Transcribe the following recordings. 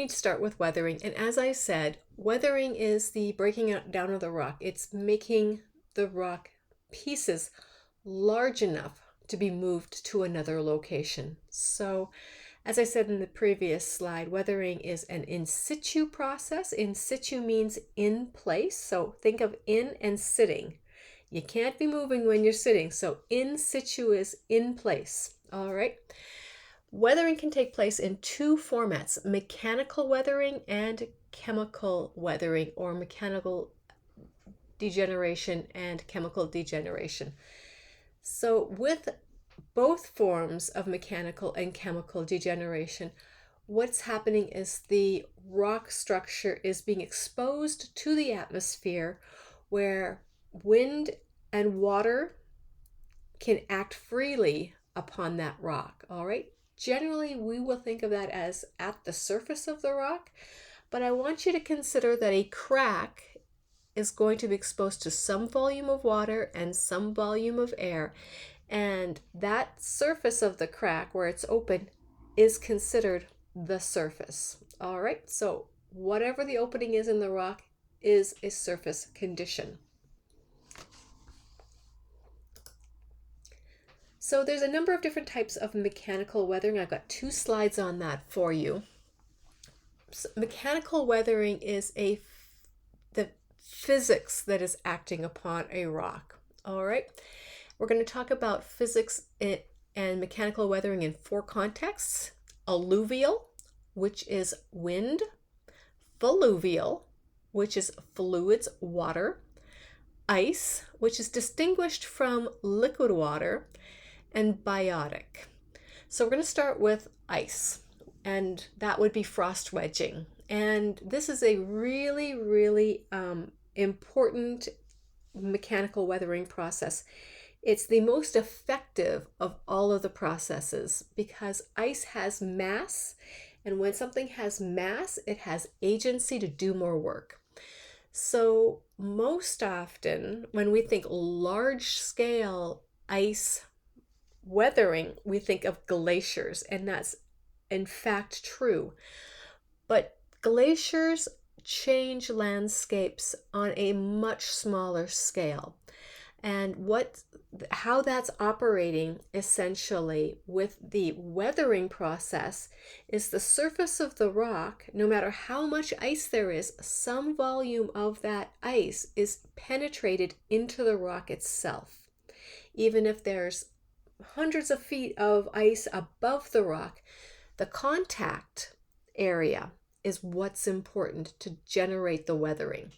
need to start with weathering. And as I said, weathering is the breaking down of the rock. It's making the rock pieces large enough to be moved to another location. So, as I said in the previous slide, weathering is an in situ process. In situ means in place. So think of in and sitting. You can't be moving when you're sitting. So in situ is in place. All right. Weathering can take place in two formats, mechanical weathering and chemical weathering, or mechanical degeneration and chemical degeneration. So with both forms of mechanical and chemical degeneration, what's happening is the rock structure is being exposed to the atmosphere where wind and water can act freely upon that rock. All right. Generally, we will think of that as at the surface of the rock, but I want you to consider that a crack is going to be exposed to some volume of water and some volume of air, and that surface of the crack where it's open is considered the surface. All right, so whatever the opening is in the rock is a surface condition. So there's a number of different types of mechanical weathering. I've got two slides on that for you. So mechanical weathering is the physics that is acting upon a rock. All right. We're going to talk about physics and mechanical weathering in four contexts: alluvial, which is wind; fluvial, which is fluids, water; ice, which is distinguished from liquid water; and biotic. So we're going to start with ice, and that would be frost wedging. And this is a really, really important mechanical weathering process. It's the most effective of all of the processes because ice has mass, and when something has mass, it has agency to do more work. So most often when we think large scale ice weathering, we think of glaciers, and that's in fact true. But glaciers change landscapes on a much smaller scale. And how that's operating essentially with the weathering process is the surface of the rock, no matter how much ice there is, some volume of that ice is penetrated into the rock itself. Even if there's hundreds of feet of ice above the rock, the contact area is what's important to generate the weathering.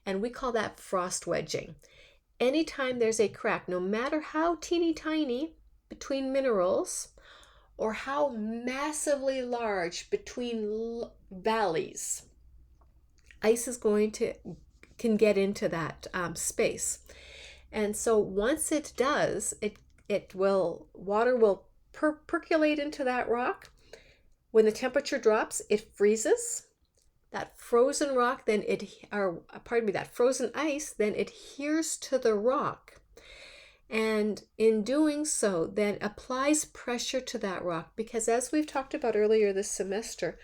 And we call that frost wedging. Anytime there's a crack, no matter how teeny tiny between minerals or how massively large between valleys, ice is can get into that space. And so once it does, water will percolate into that rock. When the temperature drops, it freezes. That frozen rock that frozen ice then adheres to the rock, and in doing so then applies pressure to that rock, because as we've talked about earlier this semester,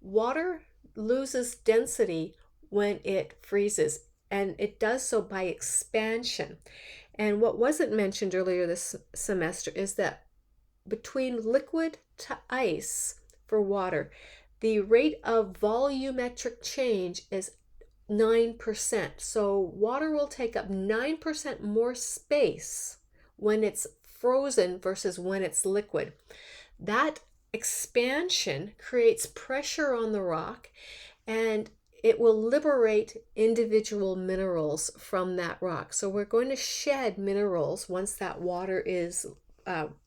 water loses density when it freezes, and it does so by expansion. And what wasn't mentioned earlier this semester is that between liquid to ice for water, the rate of volumetric change is 9%. So water will take up 9% more space when it's frozen versus when it's liquid. That expansion creates pressure on the rock, and it will liberate individual minerals from that rock. So we're going to shed minerals once that water is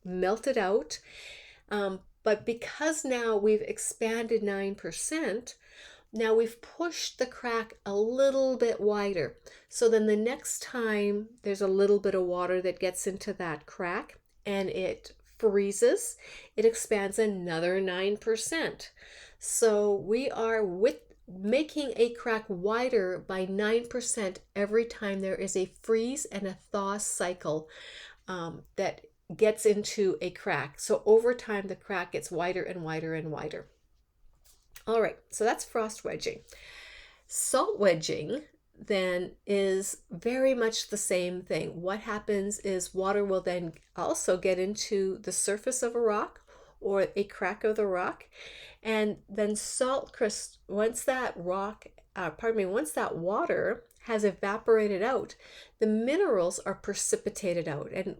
melted out. But because now we've expanded 9%, now we've pushed the crack a little bit wider. So then the next time there's a little bit of water that gets into that crack and it freezes, it expands another 9%. So we are making a crack wider by 9% every time there is a freeze and a thaw cycle that gets into a crack. So over time, the crack gets wider and wider and wider. All right, so that's frost wedging. Salt wedging then is very much the same thing. What happens is water will then also get into the surface of a rock or a crack of the rock, and then salt crystal, once that once that water has evaporated out, the minerals are precipitated out, and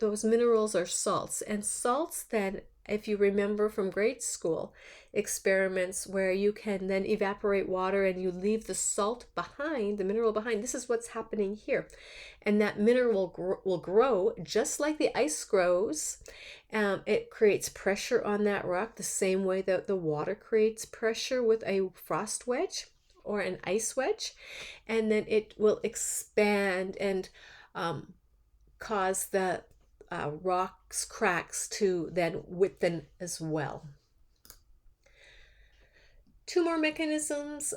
those minerals are salts. And salts then, if you remember from grade school experiments where you can then evaporate water and you leave the salt behind, the mineral behind, this is what's happening here. And that mineral will grow just like the ice grows. It creates pressure on that rock the same way that the water creates pressure with a frost wedge or an ice wedge. And then it will expand and cause the rocks cracks to then widthen as well. Three more mechanisms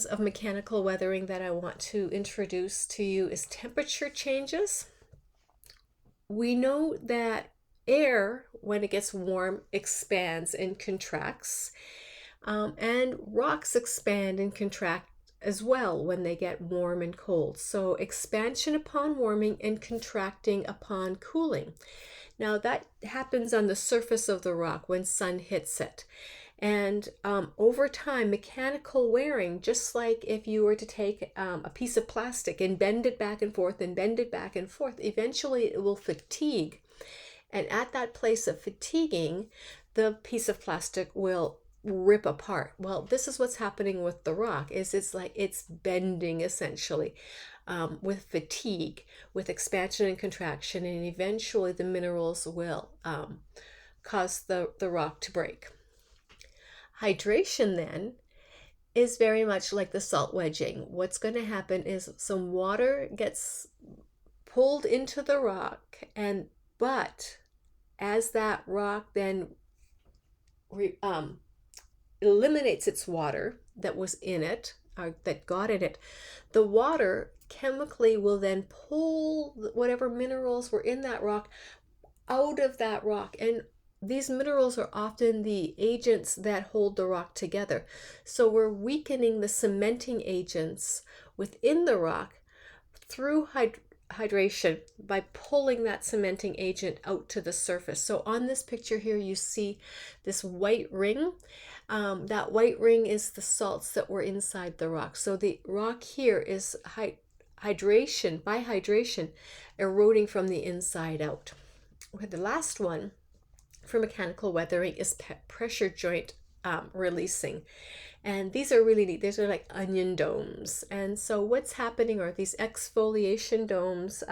of mechanical weathering that I want to introduce to you is temperature changes. We know that air, when it gets warm, expands and contracts, and rocks expand and contract as well when they get warm and cold. So expansion upon warming and contracting upon cooling. Now that happens on the surface of the rock when sun hits it. And over time, mechanical wearing, just like if you were to take a piece of plastic and bend it back and forth and bend it back and forth, eventually it will fatigue. And at that place of fatiguing, the piece of plastic will rip apart. Well, this is what's happening with the rock, is it's like it's bending essentially with fatigue, with expansion and contraction, and eventually the minerals will cause the rock to break. Hydration then is very much like the salt wedging. What's going to happen is some water gets pulled into the rock, but as that rock then eliminates its water that was in it, or that got in it, the water chemically will then pull whatever minerals were in that rock out of that rock. And these minerals are often the agents that hold the rock together. So we're weakening the cementing agents within the rock through hydration by pulling that cementing agent out to the surface. So on this picture here, you see this white ring. That white ring is the salts that were inside the rock. So the rock here is hydration eroding from the inside out. Okay, the last one for mechanical weathering is pressure joint releasing. And these are really neat. These are like onion domes. And so what's happening are these exfoliation domes.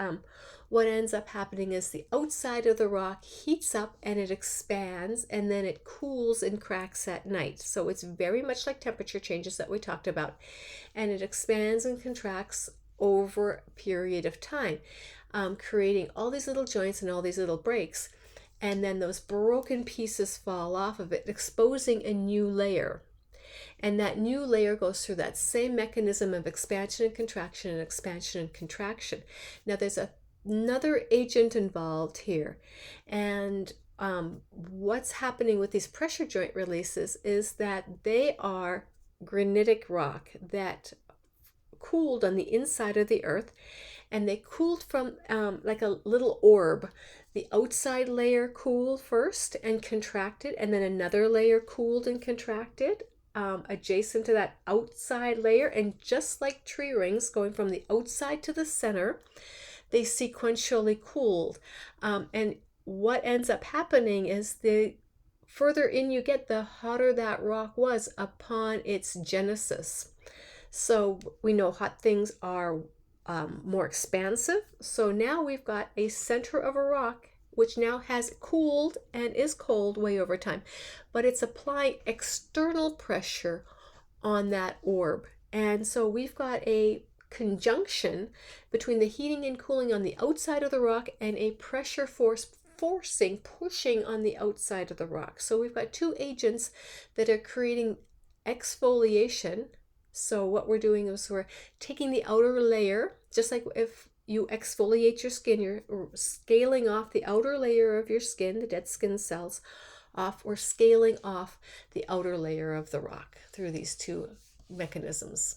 What ends up happening is the outside of the rock heats up and it expands, and then it cools and cracks at night. So it's very much like temperature changes that we talked about. And it expands and contracts over a period of time, creating all these little joints and all these little breaks. And then those broken pieces fall off of it, exposing a new layer. And that new layer goes through that same mechanism of expansion and contraction and expansion and contraction. Now there's another agent involved here. And what's happening with these pressure joint releases is that they are granitic rock that cooled on the inside of the earth. And they cooled from like a little orb. The outside layer cooled first and contracted, and then another layer cooled and contracted adjacent to that outside layer. And just like tree rings going from the outside to the center, they sequentially cooled. And what ends up happening is the further in you get, the hotter that rock was upon its genesis. So we know hot things are more expansive. So now we've got a center of a rock which now has cooled and is cold way over time, but it's applying external pressure on that orb. And so we've got a conjunction between the heating and cooling on the outside of the rock and a pressure pushing on the outside of the rock. So we've got two agents that are creating exfoliation. So what we're doing is we're taking the outer layer, just like if you exfoliate your skin, you're scaling off the outer layer of your skin, the dead skin cells, off or scaling off the outer layer of the rock through these two mechanisms.